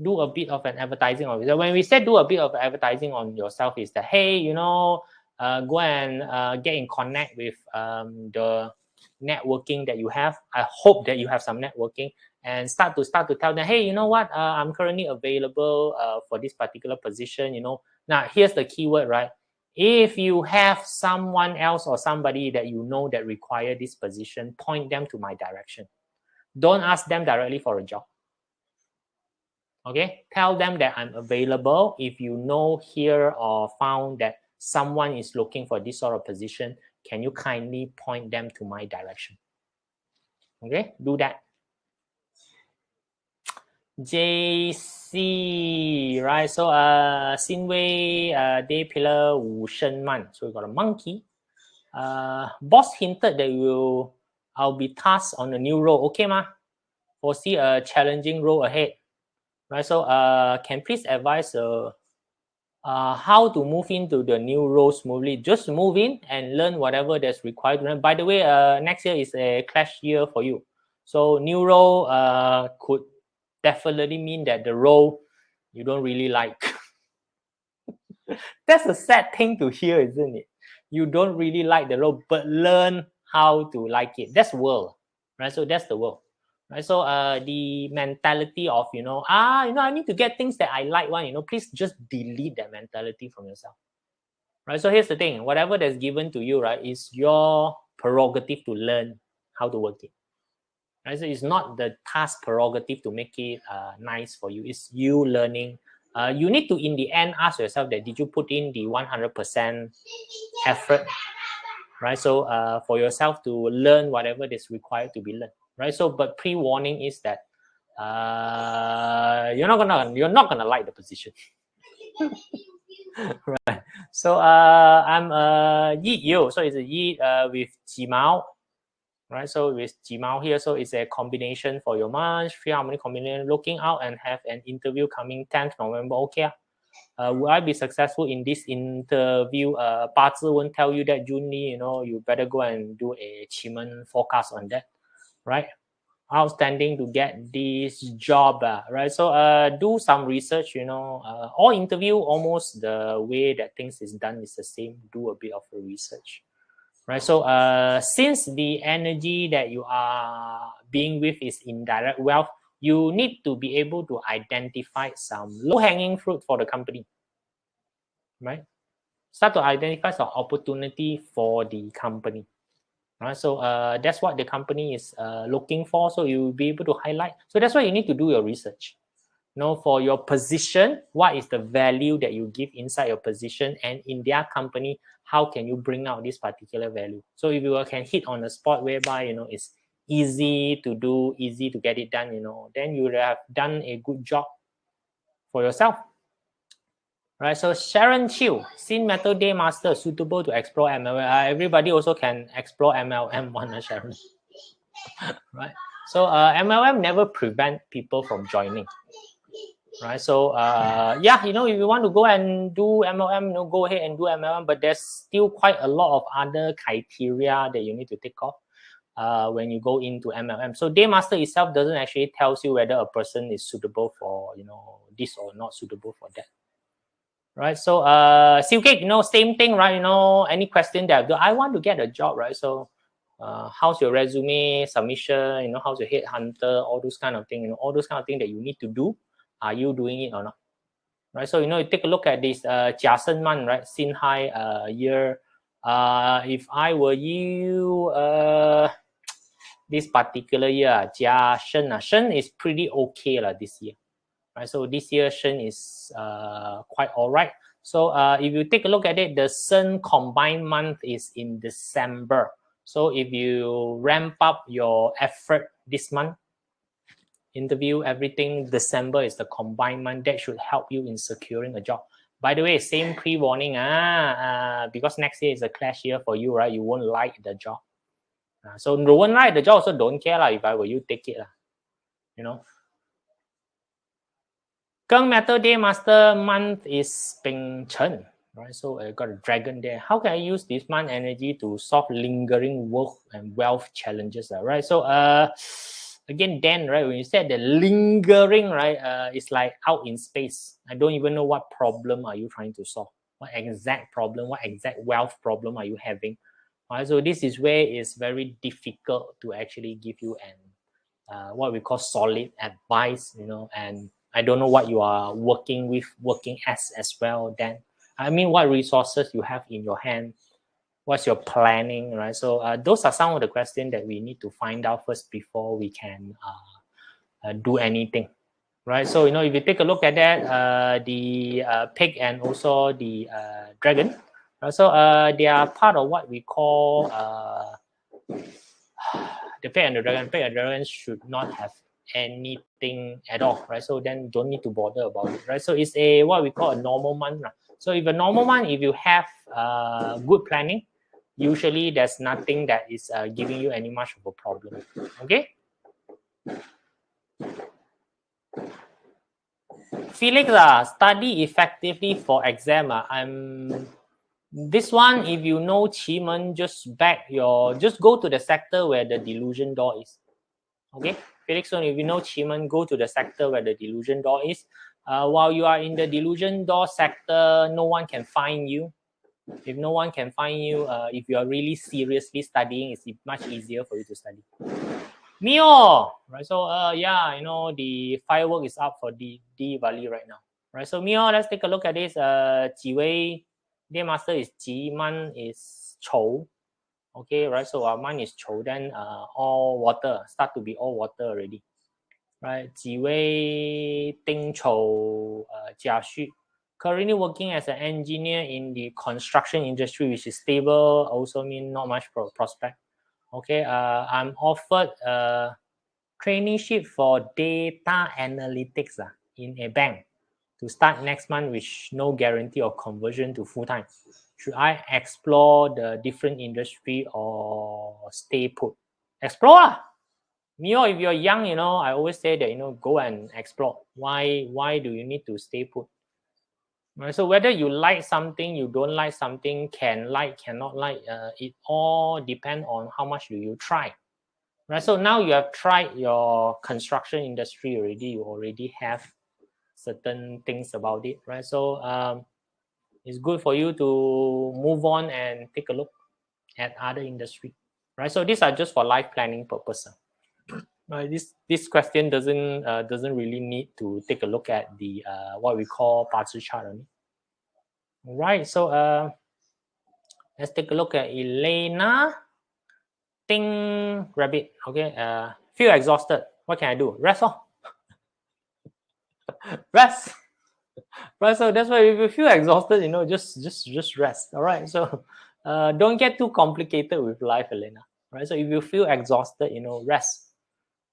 Do a bit of an advertising on it. When we say do a bit of advertising on yourself, is that hey, you know, go and get in connect with the networking that you have. I hope that you have some networking, and start to tell them, hey, you know what, I'm currently available for this particular position. You know, now here's the keyword, right? If you have someone else or somebody that you know that require this position, point them to my direction. Don't ask them directly for a job. Okay, tell them that I'm available. If you know, hear, or found that someone is looking for this sort of position, can you kindly point them to my direction? Okay, do that. JC, right? So Xinwei, Day Pillar, Wu Shen Man. So we got a monkey. Boss hinted that I'll be tasked on a new role. Okay, ma? Foresee a challenging role ahead. Right. So can please advise how to move into the new role smoothly? Just move in and learn whatever that's required. By the way, next year is a clash year for you. So new role could definitely mean that the role you don't really like. That's a sad thing to hear, isn't it? You don't really like the role, but learn how to like it. That's world, right? So that's the world, right? So the mentality of, you know, I need to get things that I like one, you know, please just delete that mentality from yourself, right? So here's the thing, whatever that's given to you, right, is your prerogative to learn how to work it. Right? So it's not the task prerogative to make it nice for you. It's you learning. You need to, in the end, ask yourself that did you put in the 100% effort, right? So for yourself to learn whatever is required to be learned, right? So, but pre-warning is that you're not gonna like the position. Right. So I'm Yi Yu. So it's a Yi with Jimao. Right, so with Jimao here, so it's a combination for your month, free harmony combination, looking out and have an interview coming 10th November. Okay. Will I be successful in this interview? 八字 won't tell you that, Junli, you know, you better go and do a Chiman forecast on that, right? Outstanding to get this job, right? So do some research, you know. All interview, almost the way that things is done is the same. Do a bit of research, right? So since the energy that you are being with is indirect wealth, you need to be able to identify some low-hanging fruit for the company, right? Start to identify some opportunity for the company. Right, so that's what the company is looking for. So you'll be able to highlight. So that's why you need to do your research. You know, for your position, what is the value that you give inside your position, and in their company, how can you bring out this particular value? So if you can hit on a spot whereby, you know, it's easy to do, easy to get it done, you know, then you would have done a good job for yourself. Right, so Sharon Chiu, Sin Metal Day Master, suitable to explore MLM. Everybody also can explore MLM one, Sharon. Right, so MLM never prevent people from joining. Right, so yeah, you know, if you want to go and do MLM, you know, go ahead and do MLM, but there's still quite a lot of other criteria that you need to take off when you go into MLM. So Day Master itself doesn't actually tells you whether a person is suitable for, you know, this or not suitable for that. Right, so Silcake, you know, same thing, right? You know, any question that I want to get a job, right? So how's your resume submission, you know, how's your headhunter, all those kind of things, you know, all those kind of things that you need to do, are you doing it or not? Right, so, you know, you take a look at this Jia Shen Man, right? Sin Hai year. If I were you, this particular year, Jia Shen is pretty okay this year. Right, so this year Shen is quite all right. So if you take a look at it, the Shen combined month is in December. So if you ramp up your effort this month, interview, everything, December is the combined month. That should help you in securing a job. By the way, same pre-warning, because next year is a clash year for you, right? You won't like the job. So you won't like the job, also don't care. If I were you, take it. You know. Geng Metal Day Master month is Ping Chen, right? So I got a dragon there. How can I use this month energy to solve lingering wealth and wealth challenges, right? So again, Dan, right? When you said the lingering, right? It's like out in space. I don't even know what problem are you trying to solve. What exact problem? What exact wealth problem are you having? Right? So this is where it's very difficult to actually give you an what we call solid advice, you know, and I don't know what you are working as well. Then, I mean, what resources you have in your hand, what's your planning, right? So those are some of the questions that we need to find out first before we can do anything, right? So, you know, if you take a look at that, the pig and also the dragon, so they are part of what we call the pig and the dragon. Pig and dragon should not have anything at all, right? So then don't need to bother about it, right? So it's a what we call a normal month. So if a normal month, if you have good planning, usually there's nothing that is giving you any much of a problem. Okay. Felix, study effectively for exam. This one, if you know Qimen, just go to the sector where the delusion door is. Okay, Felix, so if you know Qimen, go to the sector where the delusion door is. While you are in the delusion door sector, no one can find you. If no one can find you, if you are really seriously studying, it's much easier for you to study. Mio, right? So yeah, you know, the firework is up for the Diwali right now, right? So Mio, let's take a look at this. Jiwei, Day Master is Ji, Man is Chou. Okay, right? So mine is Chou, then all water, start to be all water already. Right? Jiwei, Ding Chou, Jia Xu. Currently working as an engineer in the construction industry, which is stable, also mean not much prospect. Okay, I'm offered a traineeship for data analytics in a bank to start next month with no guarantee of conversion to full-time. Should I explore the different industry or stay put? Explore. Mio, if you're young, you know, I always say that, you know, go and explore. Why do you need to stay put? Right? So whether you like something, you don't like something, can like, cannot like, it all depends on how much do you try. Right? So now you have tried your construction industry already. You already have certain things about it, right? So it's good for you to move on and take a look at other industry, right? So these are just for life planning purpose. Right? This question doesn't really need to take a look at the what we call BaZi chart only. Right. So let's take a look at Elena. Ting rabbit. Okay. Feel exhausted. What can I do? Rest off. Rest. Right. So that's why if you feel exhausted, just rest. All right. So don't get too complicated with life, Elena. Right. So if you feel exhausted, rest.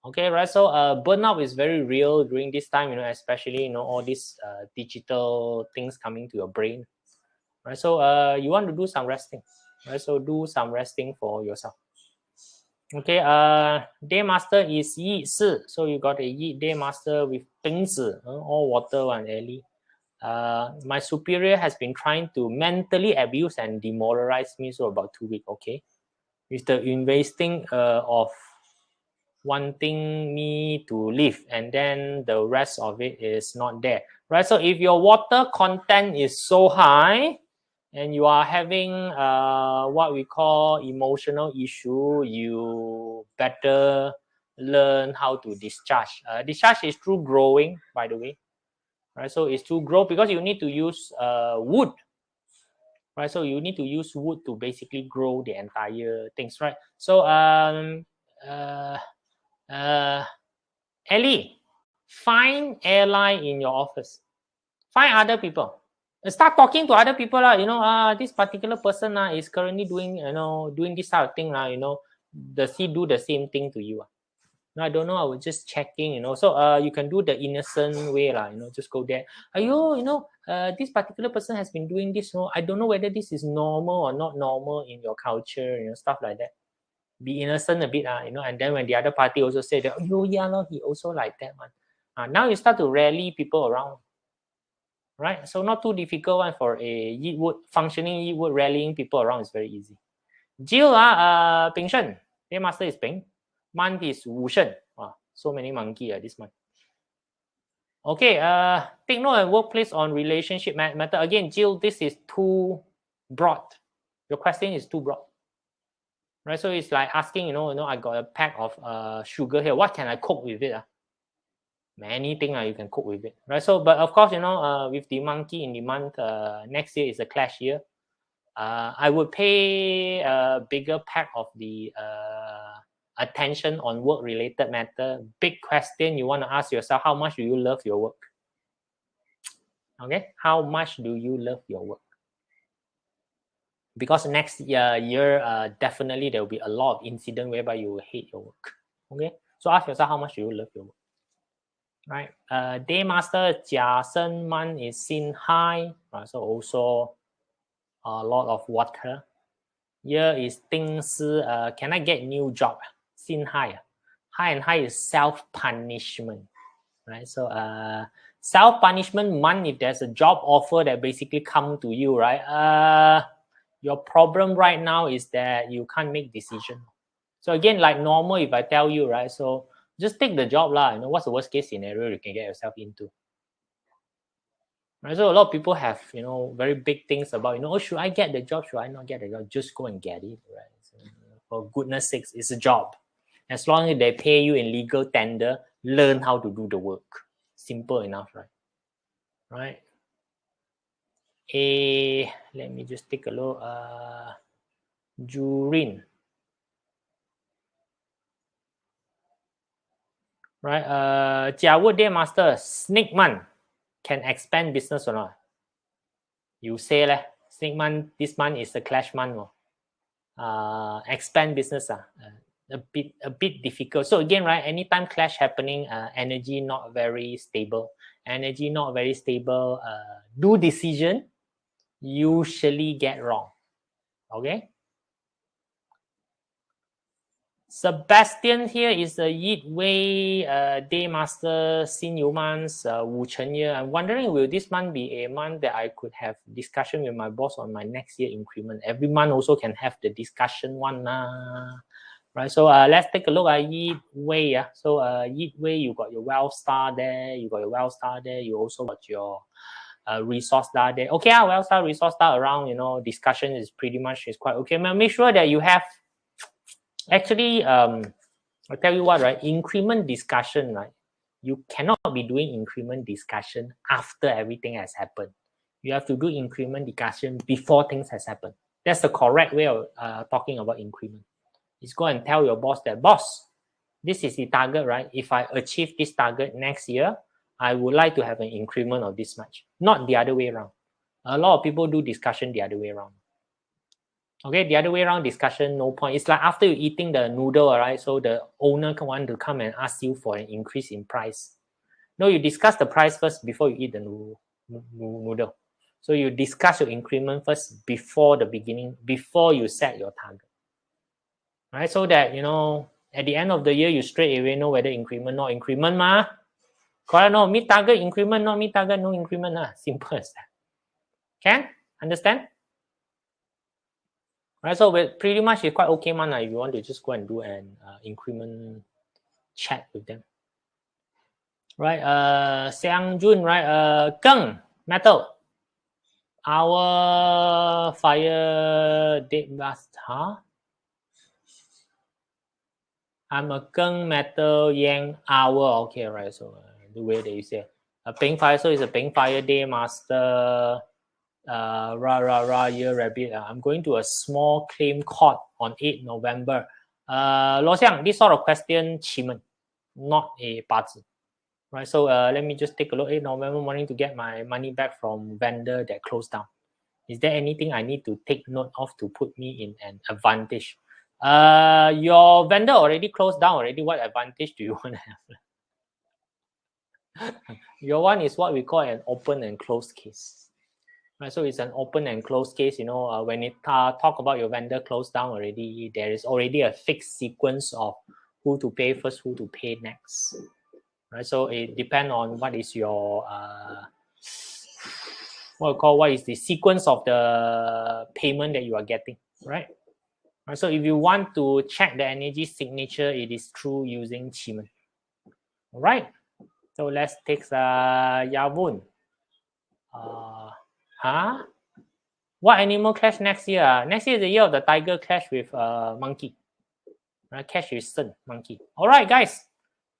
Okay, right. So burnout is very real during this time, especially all these digital things coming to your brain. Right. So you want to do some resting. Right. So do some resting for yourself. Okay, day master is Yi Si. So you got a Yi day master with Bing Zi, all water one, Ellie. My superior has been trying to mentally abuse and demoralize me for about 2 weeks. Okay, with the investing of wanting me to leave, and then the rest of it is not there, right? So if your water content is so high and you are having what we call emotional issue, you better learn how to discharge. Discharge is through growing, by the way, right? So it's to grow because you need to use wood, right? So you need to use wood to basically grow the entire things, right? So Ellie, find airline in your office. Find other people. Start talking to other people. This particular person is currently doing this type of thing. Does he do the same thing to you? No, I don't know. I was just checking, So you can do the innocent way, just go there. This particular person has been doing this. I don't know whether this is normal or not normal in your culture, stuff like that. Be innocent a bit, and then when the other party also say that, oh yeah, no, he also like that one. Now you start to rally people around, right? So not too difficult one for a Yiwood functioning Yiwood rallying people around is very easy. Jill, Ping Shen, their master is Ping, month is Wu Shen. So many monkey this month. Okay, take note of workplace on relationship matter. Again, Jill, this is too broad. Your question is too broad. Right, so it's like asking, I got a pack of sugar here. What can I cook with it? Many things you can cook with it, right? So, but of course, with the monkey in the month, next year is a clash year. I would pay a bigger pack of the attention on work-related matter. Big question you want to ask yourself: how much do you love your work? Okay, how much do you love your work? Because next year, definitely there will be a lot of incident whereby you will hate your work. Okay, so ask yourself how much do you love your work, right? Day master Jia Shen Man is seen high, right? So also a lot of water. Here is Ding Si. Can I get new job? Seen high. High and high is self-punishment, right? So self-punishment month, if there's a job offer that basically come to you, right? Your problem right now is that you can't make decision. So again, like normal, if I tell you, right? So just take the job lah. What's the worst case scenario you can get yourself into? Right? So a lot of people have, very big things about, should I get the job? Should I not get the job? Just go and get it, right? So, for goodness sakes, it's a job. As long as they pay you in legal tender, learn how to do the work. Simple enough, right? Right. Let me just take a look. Jurin. Right. Jiawu Day Master, Snake Man can expand business or not? You say Snake Man, this month is the clash month. Expand business a bit difficult. So again, right, anytime clash happening, energy not very stable. Do decision usually get wrong. Okay. Sebastian here is the Yi Wei Day Master Xin Yu Man's Wu Chen year. I'm wondering, will this month be a month that I could have discussion with my boss on my next year increment? Every month also can have the discussion one. Right, so let's take a look at Yi Wei. Yeah? So Yi Wei, you got your wealth star there. You got your wealth star there. You also got your resource star there. Okay, wealth star, resource star around, you know, discussion is pretty much is quite okay. Make sure that you have actually, I'll tell you what, right? Increment discussion, right? You cannot be doing increment discussion after everything has happened. You have to do increment discussion before things has happened. That's the correct way of talking about increment. Is go and tell your boss that, boss, this is the target, right? If I achieve this target next year, I would like to have an increment of this much, not the other way around. A lot of people do discussion the other way around. Okay, the other way around discussion, no point. It's like after you eating the noodle, right? So the owner can want to come and ask you for an increase in price. No, you discuss the price first before you eat the noodle. So you discuss your increment first before the beginning, before you set your target. Right? So that, you know, at the end of the year, you straight away know whether increment, not increment, ma. Correct? No, meet target, increment, not meet target, no increment. Simple as that. Can? Understand? Right, so pretty much it's quite okay, man. If you want to just go and do an increment chat with them. Right, Seang Jun, right, Geng, metal. Our fire dead blast, huh? I'm a Geng metal yang hour. Okay, right, so the way that you say a pink fire, so it's a pink fire day master. Year rabbit. I'm going to a small claim court on 8 November. Lo Xiang, this sort of question, Qimen, not a BaZi. Right, so let me just take a look. 8 November morning to get my money back from vendor that closed down. Is there anything I need to take note of to put me in an advantage? Your vendor already closed down already. What advantage do you want to have? Your one is what we call an open and closed case. Right, so it's an open and closed case. You know, when it talk about your vendor closed down already, there is already a fixed sequence of who to pay first, who to pay next. Right, so it depends on what is your what is the sequence of the payment that you are getting, right? Right, so if you want to check the energy signature, it is through using Qimen. All right, so let's take Yavun. What animal clash next year? Next year is the year of the tiger clash with monkey. Right, clash with sun, monkey. All right, guys.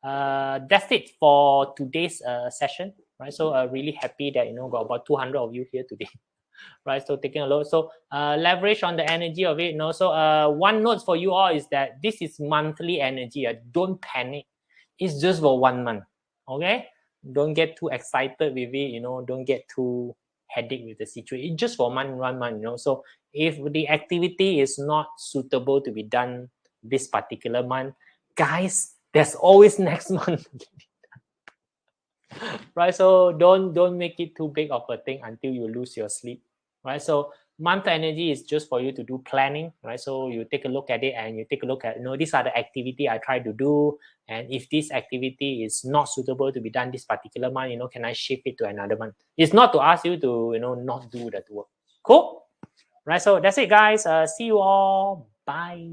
That's it for today's session. Right, so really happy that, you know, got about 200 of you here today. Right, so taking a look. So leverage on the energy of it. You know, so one note for you all is that this is monthly energy. Don't panic. It's just for 1 month. Okay, don't get too excited with it. You know, don't get too headache with the situation. It's just for 1 month. You know, so if the activity is not suitable to be done this particular month, guys, there's always next month. Right, so don't make it too big of a thing until you lose your sleep. Right, so month energy is just for you to do planning. Right, so you take a look at it and you take a look at, you know, these are the activity I try to do, and if this activity is not suitable to be done this particular month, you know, can I shift it to another month? It's not to ask you to, you know, not do that work. Cool. Right, so that's it, guys. See you all. Bye.